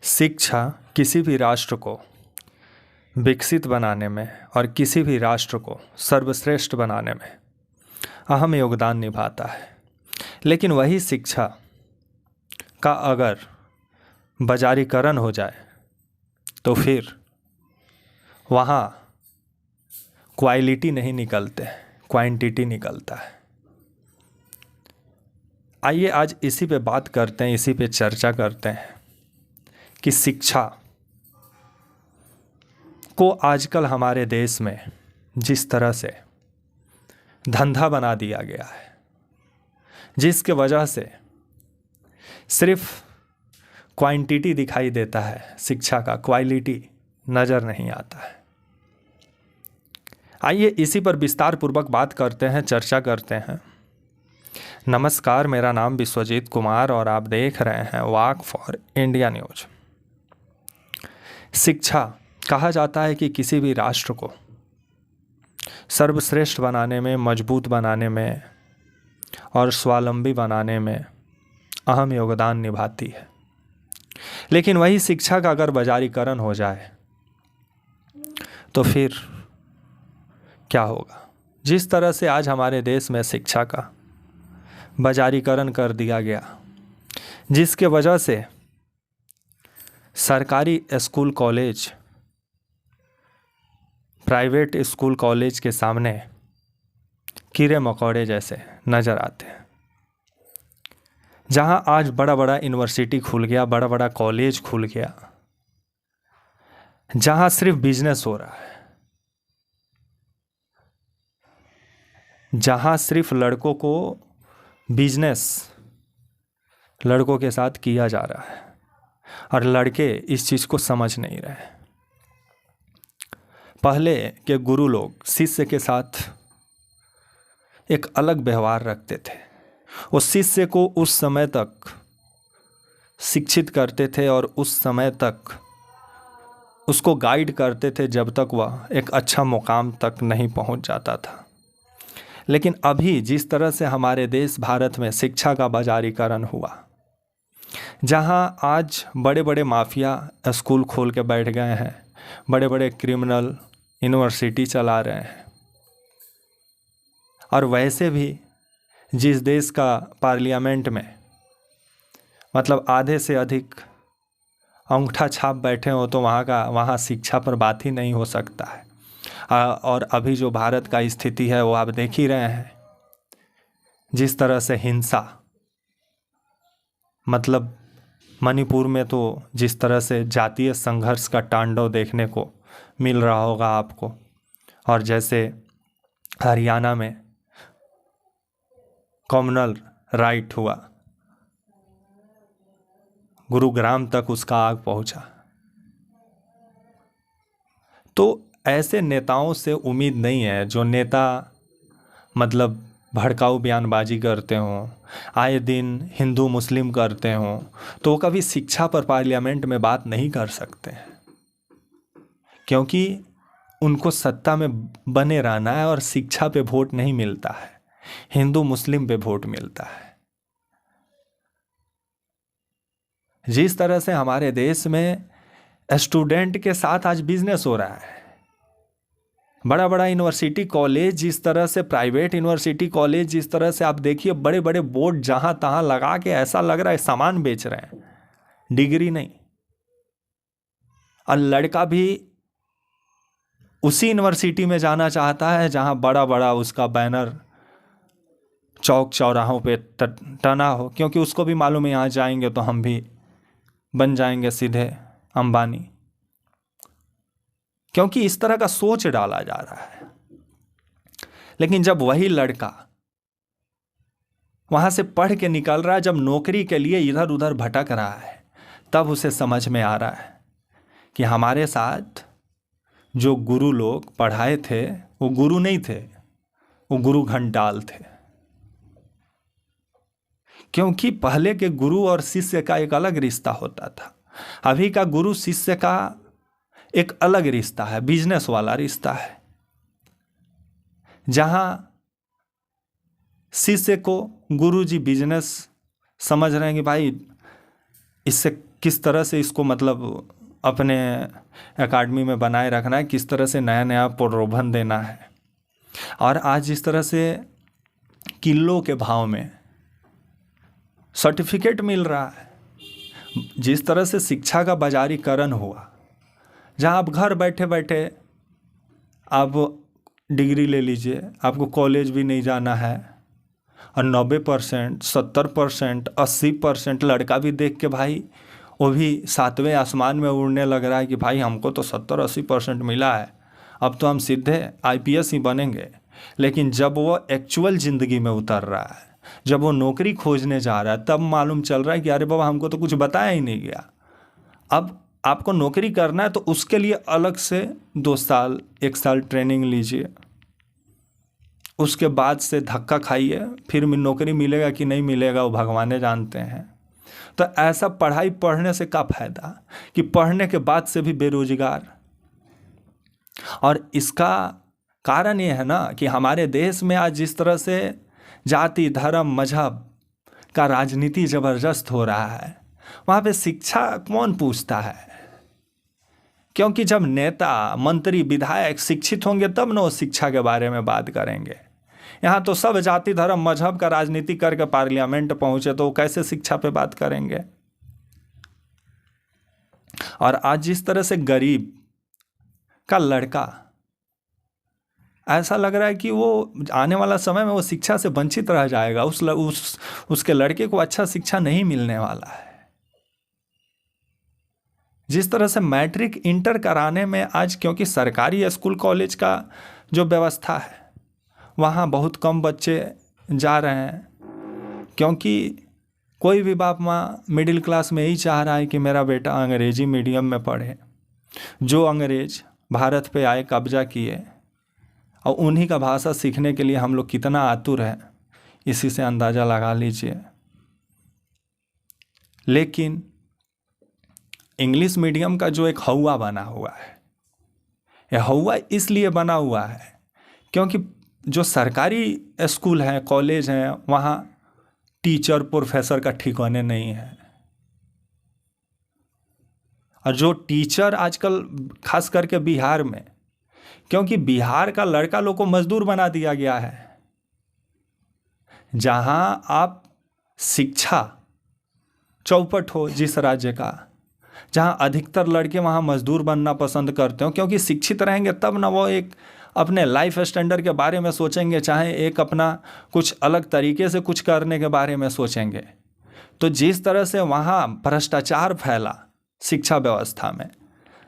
शिक्षा किसी भी राष्ट्र को विकसित बनाने में और किसी भी राष्ट्र को सर्वश्रेष्ठ बनाने में अहम योगदान निभाता है। लेकिन वही शिक्षा का अगर बाजारीकरण हो जाए तो फिर वहाँ क्वालिटी नहीं निकलते, क्वांटिटी निकलता है। आइए आज इसी पे बात करते हैं, इसी पे चर्चा करते हैं कि शिक्षा को आजकल हमारे देश में जिस तरह से धंधा बना दिया गया है, जिसके वजह से सिर्फ क्वांटिटी दिखाई देता है, शिक्षा का क्वालिटी नज़र नहीं आता है। आइए इसी पर विस्तार पूर्वक बात करते हैं, चर्चा करते हैं। नमस्कार, मेरा नाम विश्वजीत कुमार और आप देख रहे हैं वॉक फॉर इंडिया न्यूज। शिक्षा कहा जाता है कि किसी भी राष्ट्र को सर्वश्रेष्ठ बनाने में, मजबूत बनाने में और स्वावलंबी बनाने में अहम योगदान निभाती है। लेकिन वही शिक्षा का अगर बाजारीकरण हो जाए तो फिर क्या होगा? जिस तरह से आज हमारे देश में शिक्षा का बाजारीकरण कर दिया गया, जिसके वजह से सरकारी school college private school college के सामने कीड़े मकोड़े जैसे नज़र आते हैं। जहां आज बड़ा बड़ा यूनिवर्सिटी खुल गया, बड़ा बड़ा कॉलेज खुल गया, जहां सिर्फ बिजनेस हो रहा है, जहां सिर्फ लड़कों को बिजनेस लड़कों के साथ किया जा रहा है और लड़के इस चीज़ को समझ नहीं रहे। पहले के गुरु लोग शिष्य के साथ एक अलग व्यवहार रखते थे। उस शिष्य को उस समय तक शिक्षित करते थे और उस समय तक उसको गाइड करते थे जब तक वह एक अच्छा मुकाम तक नहीं पहुंच जाता था। लेकिन अभी जिस तरह से हमारे देश भारत में शिक्षा का बाजारीकरण हुआ, जहां आज बड़े बड़े माफिया स्कूल खोल के बैठ गए हैं, बड़े बड़े क्रिमिनल यूनिवर्सिटी चला रहे हैं, और वैसे भी जिस देश का पार्लियामेंट में मतलब आधे से अधिक अंगूठा छाप बैठे हो तो वहाँ शिक्षा पर बात ही नहीं हो सकता है। और अभी जो भारत का स्थिति है वो आप देख ही रहे हैं, जिस तरह से हिंसा, मतलब मणिपुर में तो जिस तरह से जातीय संघर्ष का तांडव देखने को मिल रहा होगा आपको, और जैसे हरियाणा में कॉमनल राइट हुआ, गुरुग्राम तक उसका आग पहुंचा। तो ऐसे नेताओं से उम्मीद नहीं है जो नेता मतलब भड़काऊ बयानबाजी करते हों, आए दिन हिंदू मुस्लिम करते हों, तो वो कभी शिक्षा पर पार्लियामेंट में बात नहीं कर सकते हैं, क्योंकि उनको सत्ता में बने रहना है और शिक्षा पे वोट नहीं मिलता है, हिंदू मुस्लिम पे वोट मिलता है। जिस तरह से हमारे देश में स्टूडेंट के साथ आज बिजनेस हो रहा है, बड़ा बड़ा यूनिवर्सिटी कॉलेज जिस तरह से, प्राइवेट यूनिवर्सिटी कॉलेज जिस तरह से, आप देखिए बड़े बड़े बोर्ड जहां तहां लगा के ऐसा लग रहा है सामान बेच रहे हैं, डिग्री नहीं। और लड़का भी उसी यूनिवर्सिटी में जाना चाहता है जहां बड़ा बड़ा उसका बैनर चौक चौराहों पे टना हो, क्योंकि उसको भी मालूम है यहाँ जाएंगे तो हम भी बन जाएंगे सीधे अंबानी, क्योंकि इस तरह का सोच डाला जा रहा है। लेकिन जब वही लड़का वहां से पढ़ के निकल रहा है, जब नौकरी के लिए इधर उधर भटक रहा है, तब उसे समझ में आ रहा है कि हमारे साथ जो गुरु लोग पढ़ाए थे वो गुरु नहीं थे, वो गुरु घंटाल थे। क्योंकि पहले के गुरु और शिष्य का एक अलग रिश्ता होता था, अभी का गुरु शिष्य का एक अलग रिश्ता है, बिजनेस वाला रिश्ता है, जहां शिष्य को गुरु जी बिजनेस समझ रहे हैं कि भाई इससे किस तरह से इसको मतलब अपने एकेडमी में बनाए रखना है, किस तरह से नया नया प्रलोभन देना है। और आज जिस तरह से किलो के भाव में सर्टिफिकेट मिल रहा है, जिस तरह से शिक्षा का बाजारीकरण हुआ, जहाँ आप घर बैठे बैठे आप डिग्री ले लीजिए, आपको कॉलेज भी नहीं जाना है, और 90%, 70%, 80% लड़का भी देख के भाई वो भी 7वें आसमान में उड़ने लग रहा है कि भाई हमको तो 70-80% मिला है, अब तो हम सीधे IPS ही बनेंगे। लेकिन जब वो एक्चुअल ज़िंदगी में उतर रहा है, जब वो नौकरी खोजने जा रहा है, तब मालूम चल रहा है कि अरे बाबा हमको तो कुछ बताया ही नहीं गया। अब आपको नौकरी करना है तो उसके लिए अलग से 2 साल 1 साल ट्रेनिंग लीजिए, उसके बाद से धक्का खाइए, फिर नौकरी मिलेगा कि नहीं मिलेगा वो भगवान जानते हैं। तो ऐसा पढ़ाई पढ़ने से क्या फ़ायदा कि पढ़ने के बाद से भी बेरोजगार। और इसका कारण ये है ना कि हमारे देश में आज जिस तरह से जाति धर्म मजहब का राजनीति ज़बरदस्त हो रहा है, वहाँ पे शिक्षा कौन पूछता है? क्योंकि जब नेता मंत्री विधायक शिक्षित होंगे तब ना वो शिक्षा के बारे में बात करेंगे। यहाँ तो सब जाति धर्म मजहब का राजनीति करके पार्लियामेंट पहुँचे तो वो कैसे शिक्षा पे बात करेंगे? और आज जिस तरह से गरीब का लड़का, ऐसा लग रहा है कि वो आने वाला समय में वो शिक्षा से वंचित रह जाएगा, उसके लड़के को अच्छा शिक्षा नहीं मिलने वाला है। जिस तरह से मैट्रिक इंटर कराने में आज, क्योंकि सरकारी स्कूल कॉलेज का जो व्यवस्था है वहाँ बहुत कम बच्चे जा रहे हैं, क्योंकि कोई भी बाप माँ मिडिल क्लास में यही चाह रहा है कि मेरा बेटा अंग्रेजी मीडियम में पढ़े। जो अंग्रेज भारत पे आए, कब्जा किए, और उन्हीं का भाषा सीखने के लिए हम लोग कितना आतुर हैं, इसी से अंदाज़ा लगा लीजिए। लेकिन इंग्लिश मीडियम का जो एक हौवा बना हुआ है, यह हौवा इसलिए बना हुआ है क्योंकि जो सरकारी स्कूल हैं कॉलेज हैं वहाँ टीचर प्रोफेसर का ठिकाने नहीं है। और जो टीचर आजकल खास करके बिहार में, क्योंकि बिहार का लड़का लोग को मजदूर बना दिया गया है, जहाँ आप शिक्षा चौपट हो जिस राज्य का, जहाँ अधिकतर लड़के वहाँ मजदूर बनना पसंद करते हो, क्योंकि शिक्षित रहेंगे तब ना वो एक अपने लाइफ स्टैंडर्ड के बारे में सोचेंगे, चाहे एक अपना कुछ अलग तरीके से कुछ करने के बारे में सोचेंगे। तो जिस तरह से वहाँ भ्रष्टाचार फैला शिक्षा व्यवस्था में,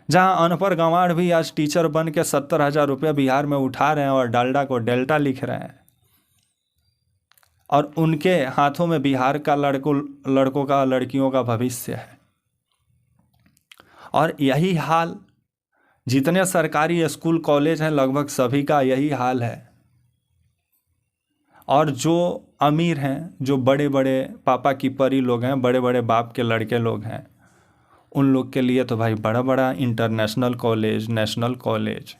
जहाँ अनपढ़ गंवार भी आज टीचर बन के 70,000 रुपये बिहार में उठा रहे हैं और डालडा को डेल्टा लिख रहे हैं, और उनके हाथों में बिहार का लड़कों का लड़कियों का भविष्य है। और यही हाल जितने सरकारी स्कूल कॉलेज हैं लगभग सभी का यही हाल है। और जो अमीर हैं, जो बड़े बड़े पापा की परी लोग हैं, बड़े बड़े बाप के लड़के लोग हैं, उन लोग के लिए तो भाई बड़ा बड़ा इंटरनेशनल कॉलेज, नेशनल कॉलेज,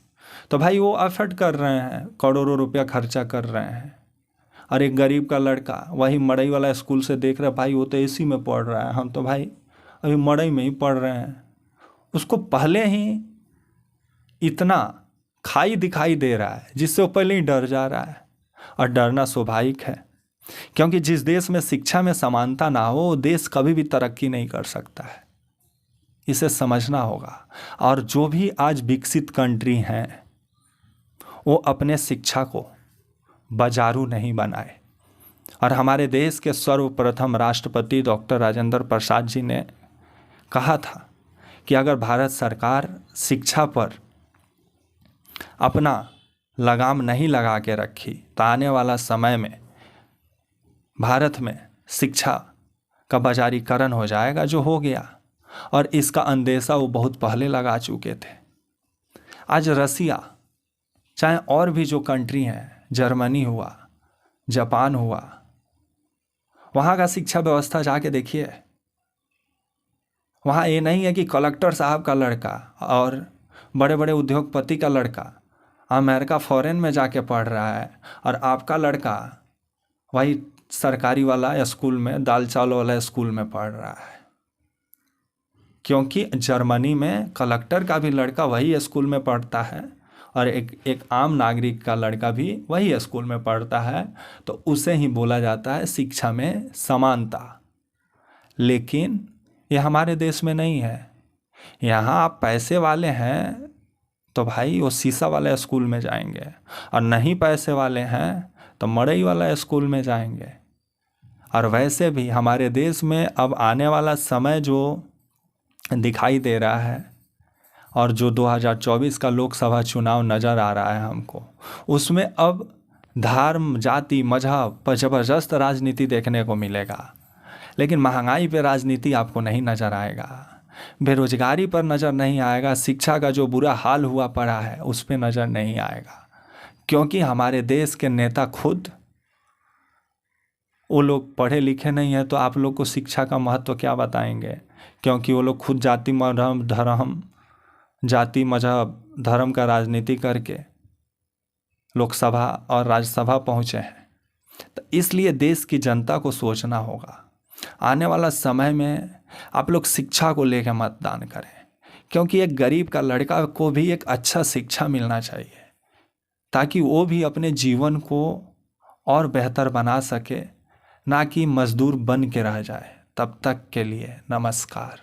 तो भाई वो अफोर्ड कर रहे हैं, करोड़ों रुपया खर्चा कर रहे हैं। और एक गरीब का लड़का वही मड़ई वाला स्कूल से देख रहा है, भाई वो तो AC में पढ़ रहा है, हम तो भाई अभी मड़ई में ही पढ़ रहे हैं। उसको पहले ही इतना खाई दिखाई दे रहा है जिससे वो पहले ही डर जा रहा है। और डरना स्वाभाविक है, क्योंकि जिस देश में शिक्षा में समानता ना हो वो देश कभी भी तरक्की नहीं कर सकता है, इसे समझना होगा। और जो भी आज विकसित कंट्री हैं वो अपने शिक्षा को बाजारू नहीं बनाए। और हमारे देश के सर्वप्रथम राष्ट्रपति डॉक्टर राजेंद्र प्रसाद जी ने कहा था कि अगर भारत सरकार शिक्षा पर अपना लगाम नहीं लगा के रखी तो आने वाला समय में भारत में शिक्षा का बाजारीकरण हो जाएगा, जो हो गया। और इसका अंदेशा वो बहुत पहले लगा चुके थे। आज रसिया, चाहे और भी जो कंट्री हैं, जर्मनी हुआ, जापान हुआ, वहाँ का शिक्षा व्यवस्था जाके देखिए। वहाँ ये नहीं है कि कलेक्टर साहब का लड़का और बड़े बड़े उद्योगपति का लड़का अमेरिका फॉरेन में जाके पढ़ रहा है और आपका लड़का वही सरकारी वाला स्कूल में, दाल चावल वाला स्कूल में पढ़ रहा है। क्योंकि जर्मनी में कलेक्टर का भी लड़का वही स्कूल में पढ़ता है और एक आम नागरिक का लड़का भी वही स्कूल में पढ़ता है, तो उसे ही बोला जाता है शिक्षा में समानता। लेकिन ये हमारे देश में नहीं है। यहाँ आप पैसे वाले हैं तो भाई वो शीशा वाले स्कूल में जाएंगे, और नहीं पैसे वाले हैं तो मड़ई वाला स्कूल में जाएंगे। और वैसे भी हमारे देश में अब आने वाला समय जो दिखाई दे रहा है और जो 2024 का लोकसभा चुनाव नज़र आ रहा है हमको, उसमें अब धर्म, जाति, मजहब पर ज़बरदस्त राजनीति देखने को मिलेगा। लेकिन महंगाई पे राजनीति आपको नहीं नज़र आएगा, बेरोजगारी पर नज़र नहीं आएगा, शिक्षा का जो बुरा हाल हुआ पड़ा है उस पर नज़र नहीं आएगा। क्योंकि हमारे देश के नेता खुद, वो लोग पढ़े लिखे नहीं हैं, तो आप लोग को शिक्षा का महत्व क्या बताएंगे? क्योंकि वो लोग खुद जाति मजहब धर्म का राजनीति करके लोकसभा और राज्यसभा पहुँचे हैं। तो इसलिए देश की जनता को सोचना होगा, आने वाला समय में आप लोग शिक्षा को लेकर मतदान करें, क्योंकि एक गरीब का लड़का को भी एक अच्छा शिक्षा मिलना चाहिए ताकि वो भी अपने जीवन को और बेहतर बना सके, ना कि मजदूर बन के रह जाए। तब तक के लिए नमस्कार।